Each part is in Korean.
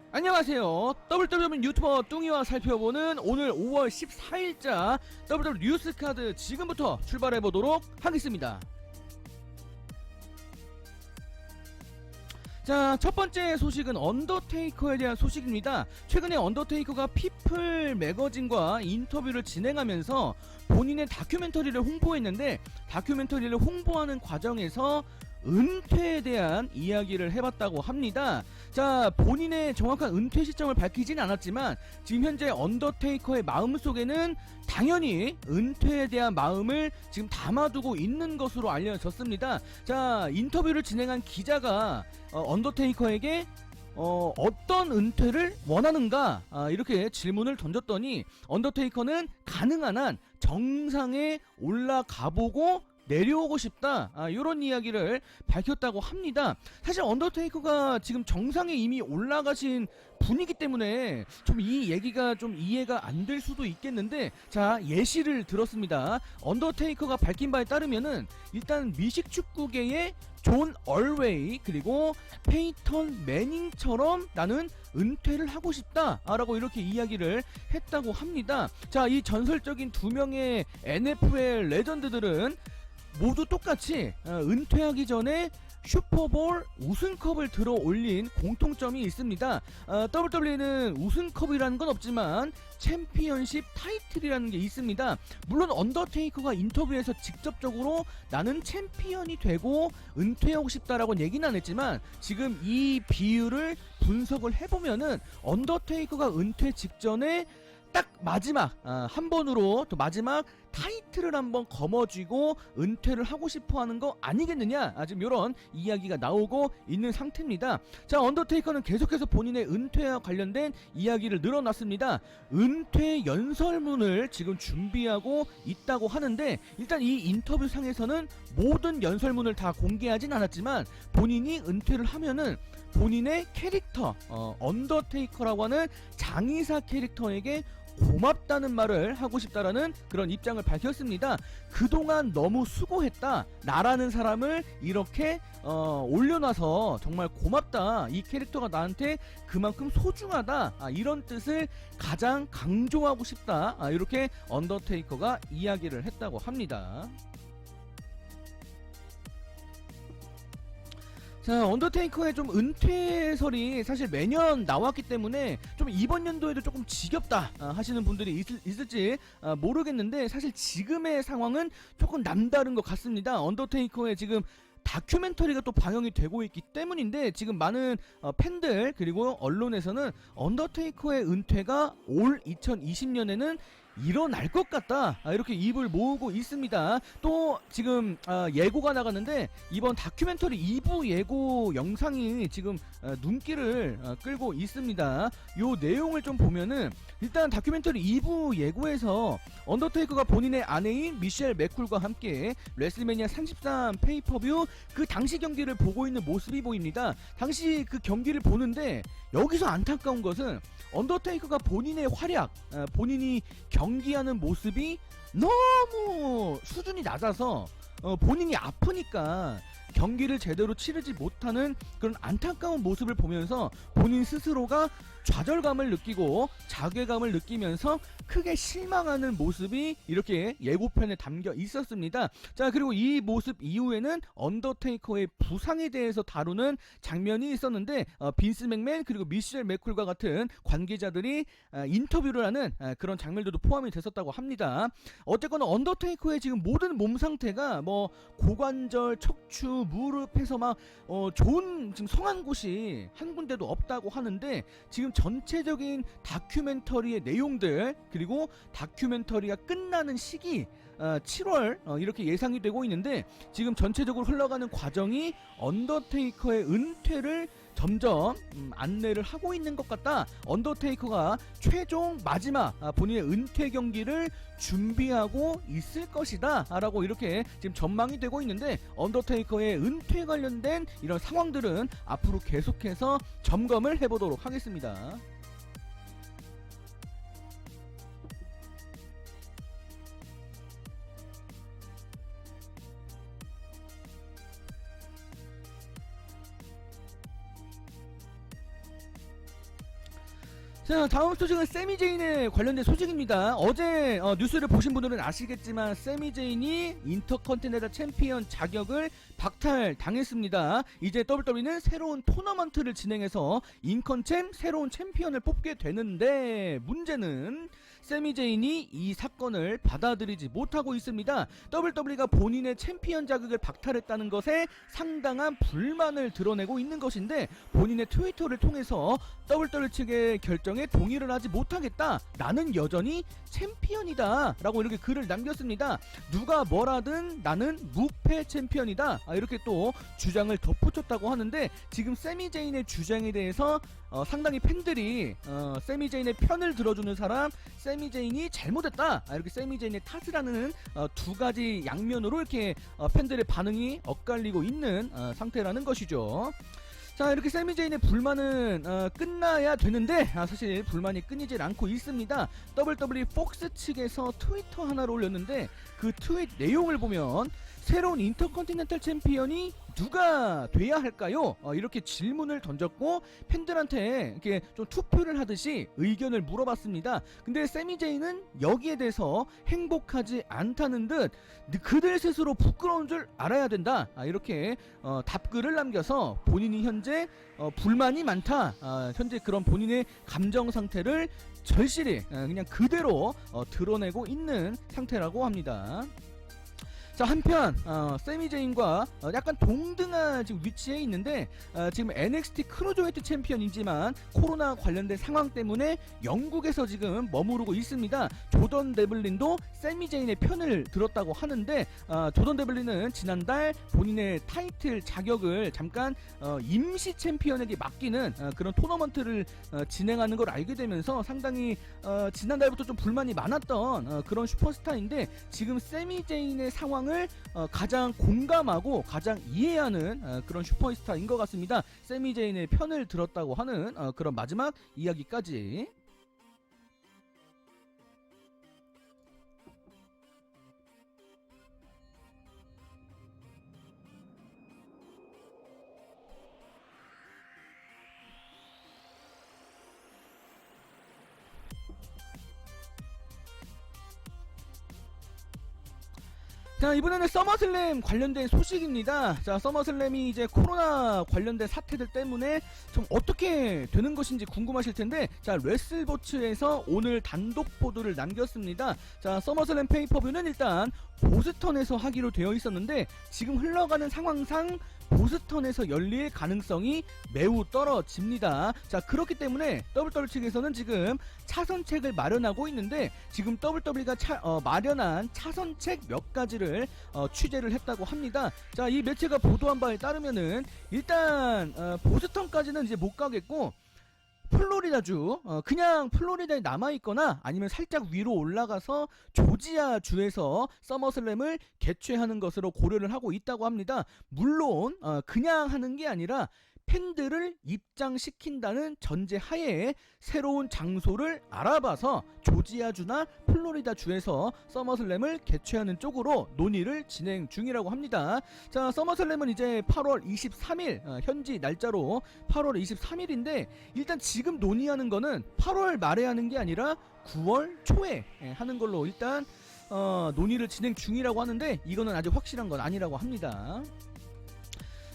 안녕하세요. WWE 유튜버 뚱이와 살펴보는 오늘 5월 14일자 WWE 뉴스카드 지금부터 출발해보도록 하겠습니다. 자, 첫 번째 소식은 언더테이커에 대한 소식입니다. 최근에 언더테이커가 피플 매거진과 인터뷰를 진행하면서 본인의 다큐멘터리를 홍보했는데, 다큐멘터리를 홍보하는 과정에서 은퇴에 대한 이야기를 해봤다고 합니다. 자, 본인의 정확한 은퇴 시점을 밝히진 않았지만 지금 현재 언더테이커의 마음속에는 당연히 은퇴에 대한 마음을 지금 담아두고 있는 것으로 알려졌습니다. 자, 인터뷰를 진행한 기자가 언더테이커에게 어떤 은퇴를 원하는가 이렇게 질문을 던졌더니 언더테이커는 가능한 한 정상에 올라가보고 내려오고 싶다, 이런 이야기를 밝혔다고 합니다. 사실 언더테이커가 지금 정상에 이미 올라가신 분이기 때문에 좀 이 얘기가 좀 이해가 안 될 수도 있겠는데, 자, 예시를 들었습니다. 언더테이커가 밝힌 바에 따르면은 일단 미식축구계의 존 얼웨이 그리고 페이턴 매닝처럼 나는 은퇴를 하고 싶다 라고 이렇게 이야기를 했다고 합니다. 자, 이 전설적인 두 명의 NFL 레전드들은 모두 똑같이 은퇴하기 전에 슈퍼볼 우승컵을 들어 올린 공통점이 있습니다. WWE는 우승컵이라는 건 없지만 챔피언십 타이틀이라는 게 있습니다. 물론 언더테이커가 인터뷰에서 직접적으로 나는 챔피언이 되고 은퇴하고 싶다라고 얘기는 안 했지만, 지금 이 비율을 분석을 해보면은 언더테이커가 은퇴 직전에 딱 마지막 한 번으로 또 마지막 타이틀을 한번 거머쥐고 은퇴를 하고 싶어하는 거 아니겠느냐, 지금 이런 이야기가 나오고 있는 상태입니다. 자, 언더테이커는 계속해서 본인의 은퇴와 관련된 이야기를 늘어놨습니다. 은퇴 연설문을 지금 준비하고 있다고 하는데, 일단 이 인터뷰 상에서는 모든 연설문을 다 공개하진 않았지만 본인이 은퇴를 하면은 본인의 캐릭터 언더테이커라고 하는 장의사 캐릭터에게 고맙다는 말을 하고 싶다라는 그런 입장을 밝혔습니다. 그동안 너무 수고했다, 나라는 사람을 이렇게 올려놔서 정말 고맙다, 이 캐릭터가 나한테 그만큼 소중하다, 이런 뜻을 가장 강조하고 싶다, 이렇게 언더테이커가 이야기를 했다고 합니다. 자, 언더테이커의 좀 은퇴설이 사실 매년 나왔기 때문에 좀 이번 연도에도 조금 지겹다 하시는 분들이 있을지 모르겠는데, 사실 지금의 상황은 조금 남다른 것 같습니다. 언더테이커의 지금 다큐멘터리가 또 방영이 되고 있기 때문인데, 지금 많은 팬들 그리고 언론에서는 언더테이커의 은퇴가 올 2020년에는 일어날 것 같다, 이렇게 입을 모으고 있습니다. 또 지금 예고가 나갔는데, 이번 다큐멘터리 2부 예고 영상이 지금 눈길을 끌고 있습니다. 요 내용을 좀 보면은, 일단 다큐멘터리 2부 예고에서 언더테이커가 본인의 아내인 미셸 맥쿨과 함께 레슬매니아 33 페이퍼뷰 그 당시 경기를 보고 있는 모습이 보입니다. 당시 그 경기를 보는데 여기서 안타까운 것은 언더테이커가 본인의 활약, 본인이 경기하는 모습이 너무 수준이 낮아서 본인이 아프니까 경기를 제대로 치르지 못하는 그런 안타까운 모습을 보면서 본인 스스로가 좌절감을 느끼고 자괴감을 느끼면서 크게 실망하는 모습이 이렇게 예고편에 담겨 있었습니다. 자, 그리고 이 모습 이후에는 언더테이커의 부상에 대해서 다루는 장면이 있었는데, 빈스 맥맨 그리고 미셸 맥쿨과 같은 관계자들이 인터뷰를 하는 그런 장면들도 포함이 됐었다고 합니다. 어쨌거나 언더테이커의 지금 모든 몸 상태가 뭐 고관절, 척추, 무릎에서 막 좋은 지금 성한 곳이 한 군데도 없다고 하는데, 지금 전체적인 다큐멘터리의 내용들 그리고 다큐멘터리가 끝나는 시기 7월 이렇게 예상이 되고 있는데, 지금 전체적으로 흘러가는 과정이 언더테이커의 은퇴를 점점 안내를 하고 있는 것 같다. 언더테이커가 최종 마지막 본인의 은퇴 경기를 준비하고 있을 것이다 라고 이렇게 지금 전망이 되고 있는데, 언더테이커의 은퇴 관련된 이런 상황들은 앞으로 계속해서 점검을 해보도록 하겠습니다. 자, 다음 소식은 세미제인에 관련된 소식입니다. 어제 뉴스를 보신 분들은 아시겠지만 세미제인이 인터컨티넨탈 챔피언 자격을 박탈당했습니다. 이제 WWE는 새로운 토너먼트를 진행해서 인컨챔 새로운 챔피언을 뽑게 되는데, 문제는 세미제인이 이 사건을 받아들이지 못하고 있습니다. WWE가 본인의 챔피언 자격을 박탈했다는 것에 상당한 불만을 드러내고 있는 것인데, 본인의 트위터를 통해서 WWE 측의 결정에 동의를 하지 못하겠다, 나는 여전히 챔피언이다 라고 이렇게 글을 남겼습니다. 누가 뭐라든 나는 무패 챔피언이다, 이렇게 또 주장을 덧붙였다고 하는데, 지금 세미제인의 주장에 대해서 상당히 팬들이 세미제인의 편을 들어주는 사람, 세미제인이 잘못했다, 이렇게 세미제인의 탓을 하는 두 가지 양면으로 이렇게 팬들의 반응이 엇갈리고 있는 상태라는 것이죠. 자, 이렇게 세미제인의 불만은 끝나야 되는데, 사실 불만이 끊이질 않고 있습니다. WWE 폭스 측에서 트위터 하나를 올렸는데, 그 트윗 내용을 보면 새로운 인터컨티넨탈 챔피언이 누가 돼야 할까요? 이렇게 질문을 던졌고 팬들한테 이렇게 좀 투표를 하듯이 의견을 물어봤습니다. 근데 세미제인은 여기에 대해서 행복하지 않다는 듯, 그들 스스로 부끄러운 줄 알아야 된다, 이렇게 답글을 남겨서 본인이 현재 불만이 많다, 현재 그런 본인의 감정 상태를 절실히 그냥 그대로 드러내고 있는 상태라고 합니다. 자, 한편 세미제인과 약간 동등한 지금 위치에 있는데, 지금 NXT 크루저웨이트 챔피언이지만 코로나 관련된 상황 때문에 영국에서 지금 머무르고 있습니다. 조던 데블린도 세미제인의 편을 들었다고 하는데, 조던 데블린은 지난달 본인의 타이틀 자격을 잠깐 임시 챔피언에게 맡기는 그런 토너먼트를 진행하는 걸 알게 되면서 상당히 지난달부터 좀 불만이 많았던 그런 슈퍼스타인데, 지금 세미제인의 상황 가장 공감하고 가장 이해하는 그런 슈퍼스타인 것 같습니다. 세미제인의 편을 들었다고 하는 그런 마지막 이야기까지. 자, 이번에는 서머슬램 관련된 소식입니다. 자, 서머슬램이 이제 코로나 관련된 사태들 때문에 좀 어떻게 되는 것인지 궁금하실 텐데, 자, 레슬보츠에서 오늘 단독 보도를 남겼습니다. 자, 서머슬램 페이퍼뷰는 일단 보스턴에서 하기로 되어 있었는데, 지금 흘러가는 상황상 보스턴에서 열릴 가능성이 매우 떨어집니다. 자, 그렇기 때문에 WWE 측에서는 지금 차선책을 마련하고 있는데, 지금 WWE가 마련한 차선책 몇 가지를 취재를 했다고 합니다. 자, 이 매체가 보도한 바에 따르면은 일단 보스턴까지는 이제 못 가겠고, 플로리다주, 그냥 플로리다에 남아있거나 아니면 살짝 위로 올라가서 조지아 주에서 서머슬램을 개최하는 것으로 고려를 하고 있다고 합니다. 물론 그냥 하는 게 아니라 팬들을 입장시킨다는 전제하에 새로운 장소를 알아봐서 조지아주나 플로리다주에서 서머슬램을 개최하는 쪽으로 논의를 진행 중이라고 합니다. 자, 서머슬램은 이제 8월 23일 현지 날짜로 8월 23일인데, 일단 지금 논의하는 거는 8월 말에 하는 게 아니라 9월 초에 하는 걸로 일단 논의를 진행 중이라고 하는데, 이거는 아직 확실한 건 아니라고 합니다.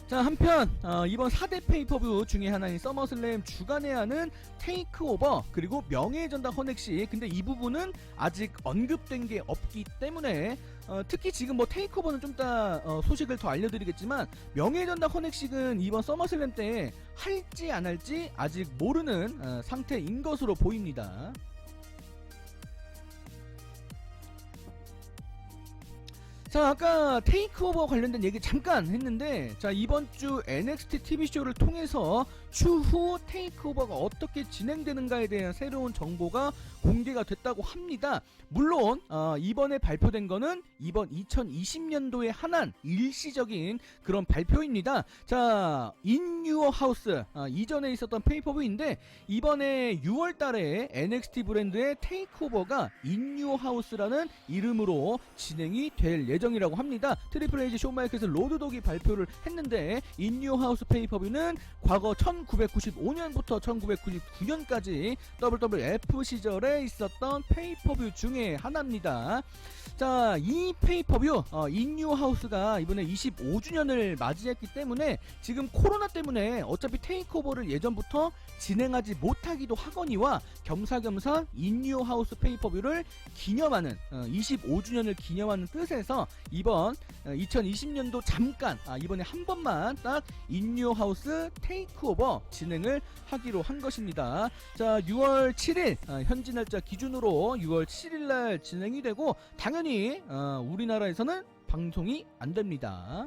자, 한편 이번 4대 페이퍼뷰 중에 하나인 서머슬램 주간에 하는 테이크오버 그리고 명예전당 헌액식, 근데 이 부분은 아직 언급된 게 없기 때문에 특히 지금 뭐 테이크오버는 좀 이따 소식을 더 알려드리겠지만, 명예전당 헌액식은 이번 서머슬램 때 할지 안 할지 아직 모르는 상태인 것으로 보입니다. 자, 아까 테이크오버 관련된 얘기 잠깐 했는데, 자, 이번 주 NXT TV쇼를 통해서 추후 테이크오버가 어떻게 진행되는가에 대한 새로운 정보가 공개가 됐다고 합니다. 물론 이번에 발표된 거는 이번 2020년도에 한한 일시적인 그런 발표입니다. 자, In Your House, 이전에 있었던 페이퍼뷰인데, 이번에 6월달에 NXT 브랜드의 테이크오버가 In Your House라는 이름으로 진행이 될 예정입니다. 예정이라고 합니다. 트리플 H 쇼마이켓에서 로드독이 발표를 했는데 인뉴하우스 페이퍼뷰는 과거 1995년부터 1999년까지 WWF 시절에 있었던 페이퍼뷰 중에 하나입니다. 자, 이 페이퍼뷰 인뉴하우스가 이번에 25주년을 맞이했기 때문에 지금 코로나 때문에 어차피 테이크오버를 예전부터 진행하지 못하기도 하거니와 겸사겸사 인뉴하우스 페이퍼뷰를 기념하는 25주년을 기념하는 뜻에서 이번 2020년도 잠깐 이번에 한 번만 딱 인뉴하우스 테이크오버 진행을 하기로 한 것입니다. 자, 6월 7일 현지 날짜 기준으로 6월 7일날 진행이 되고 당연히 우리나라에서는 방송이 안 됩니다.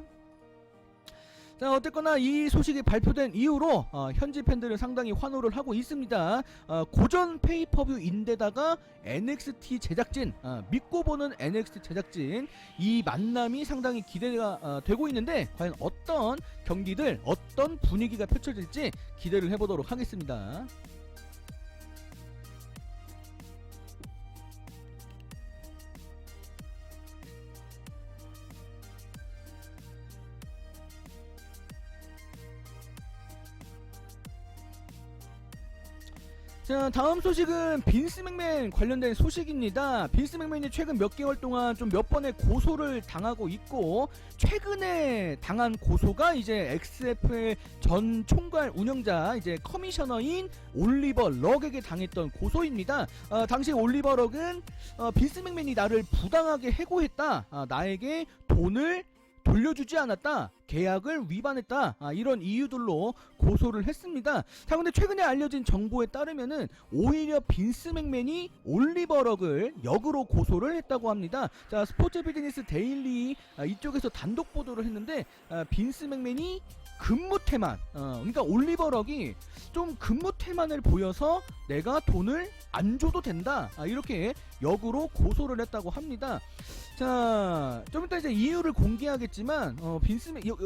자, 어쨌거나 이 소식이 발표된 이후로 현지 팬들은 상당히 환호를 하고 있습니다. 고전 페이퍼뷰인데다가 NXT 제작진, 믿고 보는 NXT 제작진, 이 만남이 상당히 기대가 되고 있는데 과연 어떤 경기들, 어떤 분위기가 펼쳐질지 기대를 해보도록 하겠습니다. 자, 다음 소식은 빈스 맥맨 관련된 소식입니다. 빈스 맥맨이 최근 몇 개월 동안 좀 몇 번의 고소를 당하고 있고, 최근에 당한 고소가 이제 XFL 전 총괄 운영자, 이제 커미셔너인 올리버 럭에게 당했던 고소입니다. 당시 올리버 럭은 빈스 맥맨이 나를 부당하게 해고했다, 나에게 돈을 돌려주지 않았다, 계약을 위반했다, 이런 이유들로 고소를 했습니다. 자, 근데 최근에 알려진 정보에 따르면은 오히려 빈스 맥맨이 올리버 럭을 역으로 고소를 했다고 합니다. 자, 스포츠 비즈니스 데일리 이쪽에서 단독 보도를 했는데 빈스 맥맨이 근무태만, 그러니까 올리버 럭이 좀 근무태만을 보여서 내가 돈을 안 줘도 된다, 이렇게 역으로 고소를 했다고 합니다. 자, 좀 이따 이제 이유를 공개하겠지만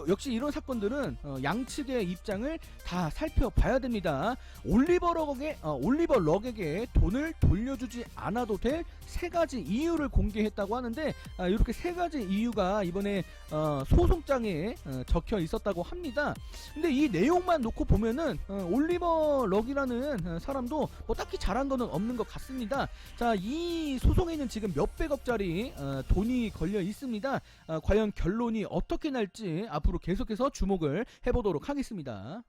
역시 이런 사건들은 양측의 입장을 다 살펴봐야 됩니다. 올리버 럭에게 돈을 돌려주지 않아도 될 세 가지 이유를 공개했다고 하는데, 이렇게 세 가지 이유가 이번에 소송장에 적혀 있었다고 합니다. 근데 이 내용만 놓고 보면은 올리버 럭이라는 사람도 뭐 딱히 잘한 거는 없는 것 같습니다. 자, 이 소송에는 지금 몇백억짜리 돈이 걸려 있습니다. 과연 결론이 어떻게 날지 앞으로 계속해서 주목을 해보도록 하겠습니다.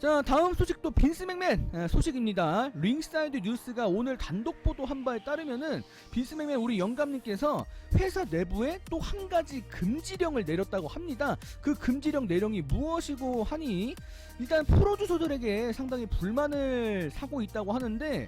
자, 다음 소식도 빈스 맥맨 소식입니다. 링사이드 뉴스가 오늘 단독 보도한 바에 따르면은 빈스 맥맨 우리 영감님께서 회사 내부에 또 한 가지 금지령을 내렸다고 합니다. 그 금지령 내용이 무엇이고 하니, 일단 프로듀서들에게 상당히 불만을 사고 있다고 하는데,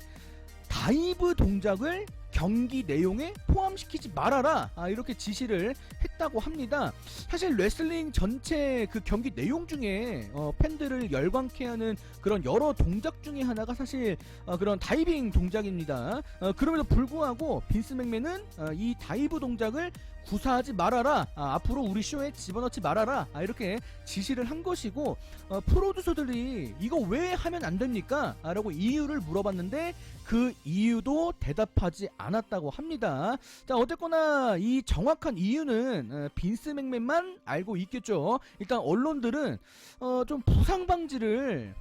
다이브 동작을 경기 내용에 포함시키지 말아라, 이렇게 지시를 했다고 합니다. 사실 레슬링 전체 그 경기 내용 중에 팬들을 열광케 하는 그런 여러 동작 중에 하나가 사실 그런 다이빙 동작입니다. 그럼에도 불구하고 빈스 맥맨은 이 다이브 동작을 구사하지 말아라, 앞으로 우리 쇼에 집어넣지 말아라, 이렇게 지시를 한 것이고, 프로듀서들이 이거 왜 하면 안 됩니까? 라고 이유를 물어봤는데 그 이유도 대답하지 않았다고 합니다. 자, 어쨌거나 이 정확한 이유는 빈스 맥맨만 알고 있겠죠. 일단 언론들은 좀 부상 방지를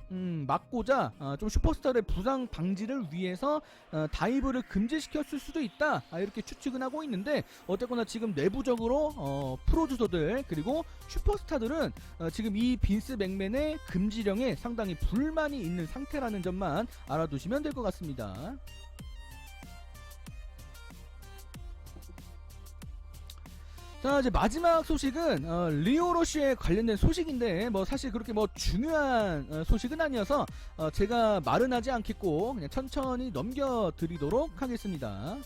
막고자, 좀 슈퍼스타의 부상 방지를 위해서 다이브를 금지시켰을 수도 있다, 이렇게 추측은 하고 있는데, 어쨌거나 지금 내부적으로 프로듀서들 그리고 슈퍼스타들은 지금 이 빈스 맥맨의 금지령에 상당히 불만이 있는 상태라는 점만 알아두시면 될 것 같습니다. 자, 이제 마지막 소식은 리오로시에 관련된 소식인데, 뭐 사실 그렇게 뭐 중요한 소식은 아니어서 제가 말은 하지 않겠고 그냥 천천히 넘겨드리도록 하겠습니다.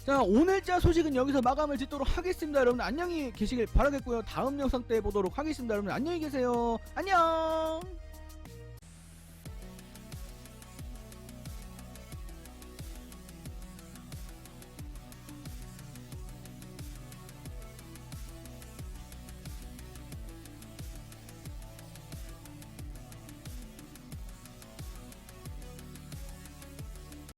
자, 오늘자 소식은 여기서 마감을 짓도록 하겠습니다. 여러분 안녕히 계시길 바라겠고요. 다음 영상 때 보도록 하겠습니다. 여러분 안녕히 계세요. 안녕.